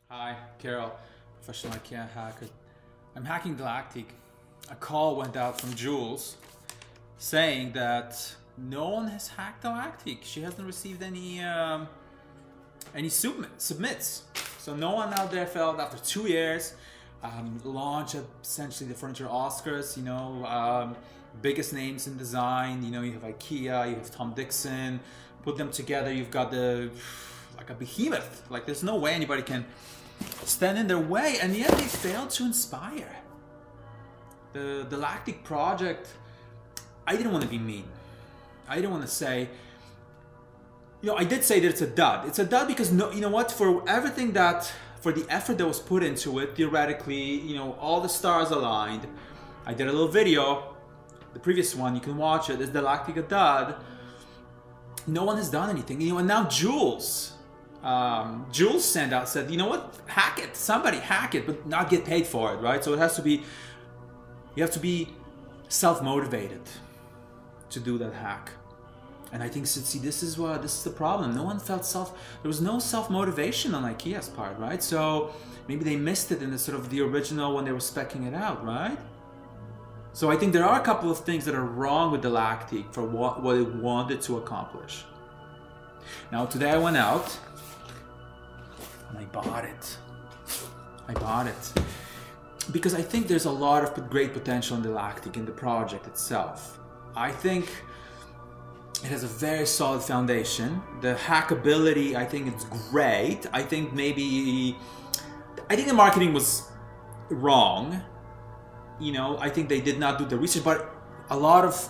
Hi, Carol, professional Ikea hacker. I'm hacking DELAKTIG. A call went out from Jules saying that no one has hacked DELAKTIG. She hasn't received any submits. So no one out there felt after 2 years, launch essentially the furniture Oscars, biggest names in design. You have Ikea, you have DIxon. Put them together, you've got like a behemoth. Like there's no way anybody can stand in their way, and yet they failed to inspire. The DELAKTIG project, I didn't want to be mean. I didn't want to say, I did say that it's a dud. It's a dud because for the effort that was put into it, theoretically, all the stars aligned. I did a little video, the previous one, you can watch it. Is DELAKTIG a dud? No one has done anything, and now Jules said, hack it, somebody hack it, but not get paid for it, right? So you have to be self-motivated to do that hack. And I think, this is the problem. No one felt there was no self-motivation on Ikea's part, right? So maybe they missed it in the original when they were speccing it out, right? So I think there are a couple of things that are wrong with DELAKTIG for what it wanted to accomplish. Now today I went out and I bought it. Because I think there's a lot of great potential in DELAKTIG in the project itself. I think it has a very solid foundation. The hackability, I think it's great. I think the marketing was wrong. I think they did not do the research, but a lot of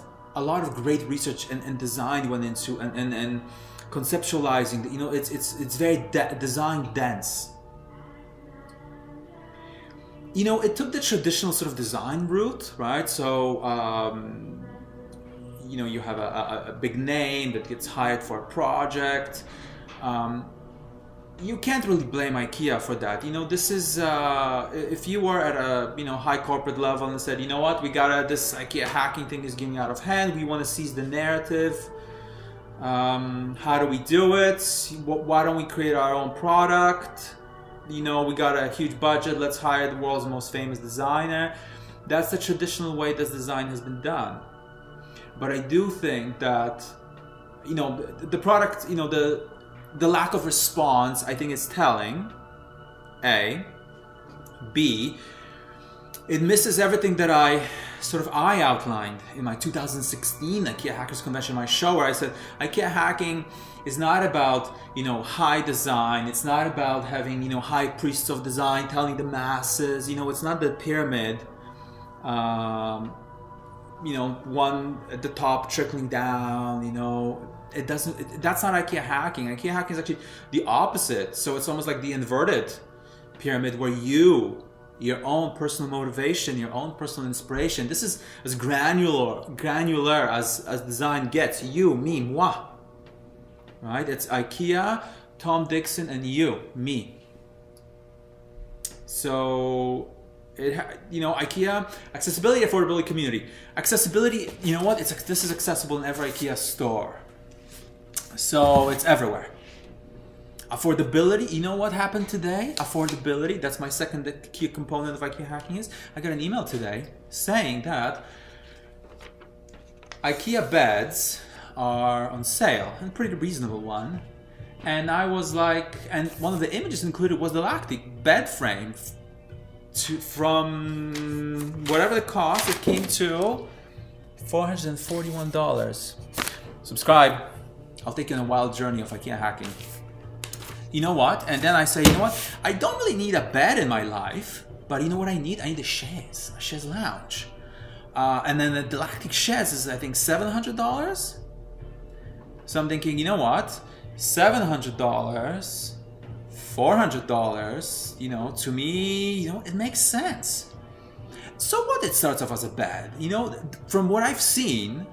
great research and design went into and conceptualizing. It's very design dense. It took the traditional sort of design route, right? So you have a big name that gets hired for a project. You can't really blame Ikea for that. This is if you were at a high corporate level and said, this Ikea hacking thing is getting out of hand. We want to seize the narrative. How do we do it? Why don't we create our own product? We got a huge budget. Let's hire the world's most famous designer. That's the traditional way this design has been done. But I do think that the product, the lack of response, I think, is telling. A. B. It misses everything that I outlined in my 2016 IKEA Hackers Convention, my show, where I said IKEA hacking is not about high design. It's not about having high priests of design telling the masses. It's not the pyramid. One at the top trickling down. It doesn't. That's not IKEA hacking. IKEA hacking is actually the opposite. So it's almost like the inverted pyramid, where your own personal motivation, your own personal inspiration. This is as granular as design gets. You, me, moi. Right? It's IKEA, DIxon, and you, me. So IKEA, accessibility, affordability, community. Accessibility, this is accessible in every IKEA store. So it's everywhere. Affordability, what happened today? Affordability, that's my second key component of IKEA hacking is, I got an email today saying that IKEA beds are on sale, and a pretty reasonable one. And I was like, and one of the images included was the DELAKTIG bed frame. From whatever the cost, it came to $441. Subscribe. I'll take you on a wild journey of IKEA hacking. You know what? And then I say, I don't really need a bed in my life, but you know what I need? I need a chaise lounge. And then the DELAKTIG chaise is, I think, $700. So I'm thinking, $700, $400, to me, it makes sense. So what? It starts off as a bed. From what I've seen,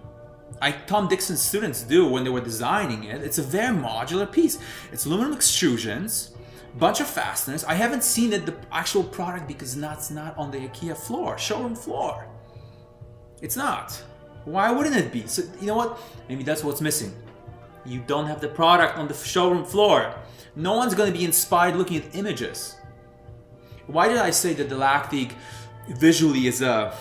DIxon students do when they were designing it, it's a very modular piece. It's aluminum extrusions, bunch of fasteners. I haven't seen the actual product because that's not on the IKEA floor, showroom floor. It's not. Why wouldn't it be? So maybe that's what's missing. You don't have the product on the showroom floor. No one's going to be inspired looking at images. Why did I say that Delaktig visually is a,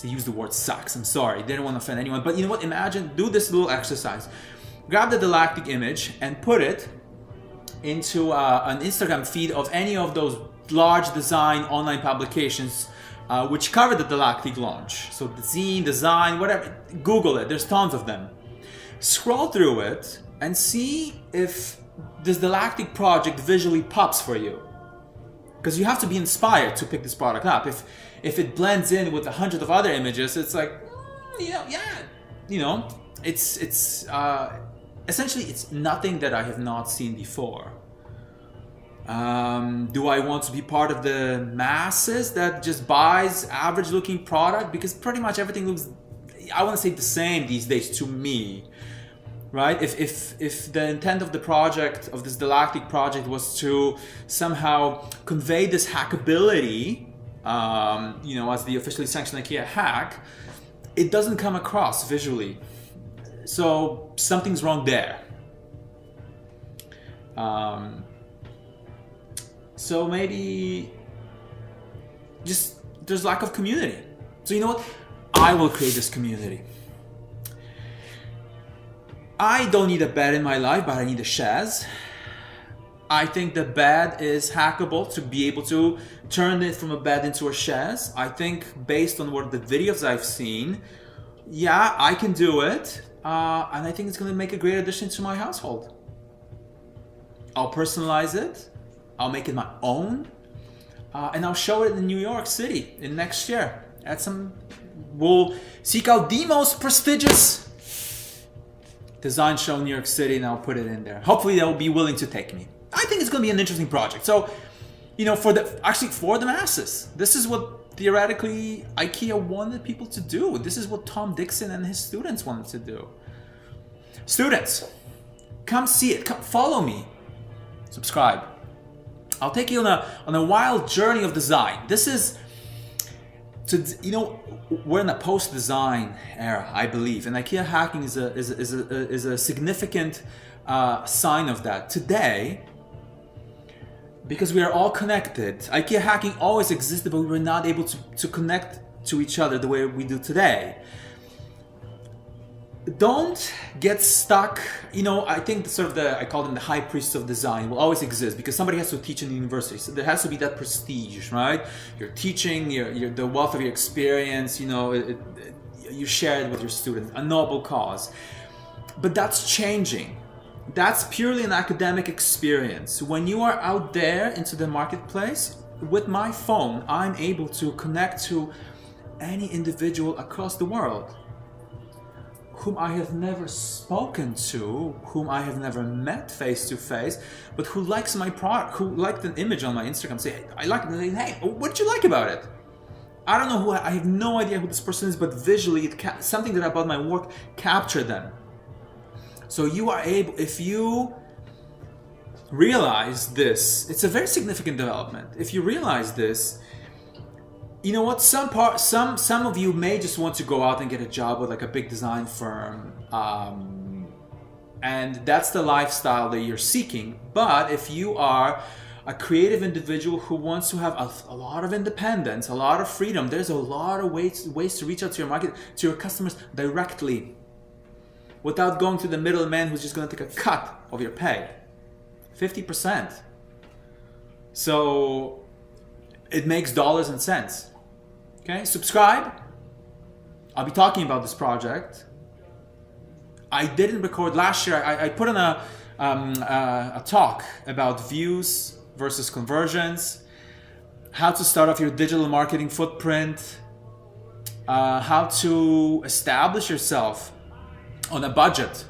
I use the word sucks, I'm sorry, didn't want to offend anyone, but you know what, imagine, do this little exercise. Grab the Delaktig image and put it into an Instagram feed of any of those large design online publications which cover the Delaktig launch. So the zine, design, whatever, Google it, there's tons of them. Scroll through it and see if this Delaktig project visually pops for you. Because you have to be inspired to pick this product up. If it blends in with 100 of other images, it's like, it's essentially it's nothing that I have not seen before. Do I want to be part of the masses that just buys average looking product? Because pretty much everything looks, I want to say, the same these days to me, right? If the intent of the project, of this Delaktig project, was to somehow convey this hackability, as the officially sanctioned IKEA hack, it doesn't come across visually. So something's wrong there. So maybe just there's lack of community. So you know what? I will create this community. I don't need a bed in my life, but I need a chaise. I think the bed is hackable to be able to turn it from a bed into a chaise. I think based on what the videos I've seen, yeah, I can do it. And I think it's going to make a great addition to my household. I'll personalize it. I'll make it my own. And I'll show it in New York City in next year. We'll seek out the most prestigious design show in New York City, and I'll put it in there. Hopefully they'll be willing to take me. I think it's going to be an interesting project. So, for the masses, this is what theoretically IKEA wanted people to do. This is what Tom DIxon and his students wanted to do. Students, come see it. Come follow me. Subscribe. I'll take you on a wild journey of design. This is, we're in a post-design era, I believe, and IKEA hacking is a significant sign of that today. Because we are all connected. IKEA hacking always existed, but we were not able to connect to each other the way we do today. Don't get stuck. I think I call them the high priests of design will always exist because somebody has to teach in the university. So there has to be that prestige, right? You're teaching, the wealth of your experience, you share it with your students, a noble cause. But that's changing. That's purely an academic experience. When you are out there into the marketplace, with my phone, I'm able to connect to any individual across the world whom I have never spoken to, whom I have never met face to face, but who likes my product, who liked an image on my Instagram, say, hey, I like it, and hey, what did you like about it? I don't know I have no idea who this person is, but visually, something that about my work captured them. So you are able, if you realize this, it's a very significant development. If you realize this, you know what? Some of you may just want to go out and get a job with like a big design firm, and that's the lifestyle that you're seeking. But if you are a creative individual who wants to have a lot of independence, a lot of freedom, there's a lot of ways to reach out to your market, to your customers directly, without going to the middleman who's just going to take a cut of your pay, 50%. So it makes dollars and cents. Okay, subscribe. I'll be talking about this project. I didn't record last year. I put on a talk about views versus conversions, how to start off your digital marketing footprint, how to establish yourself on a budget.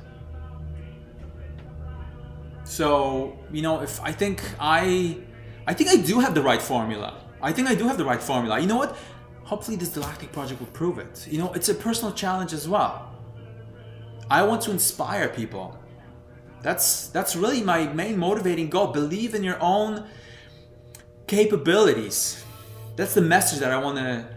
So, if I think I do have the right formula. You know what? Hopefully this Delaktig project will prove it. It's a personal challenge as well. I want to inspire people. That's really my main motivating goal. Believe in your own capabilities. That's the message that I want to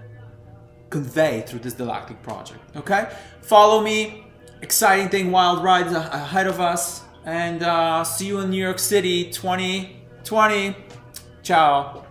convey through this Delaktig project. Okay? Follow me. Exciting thing, wild ride ahead of us. And see you in New York City 2020. Ciao.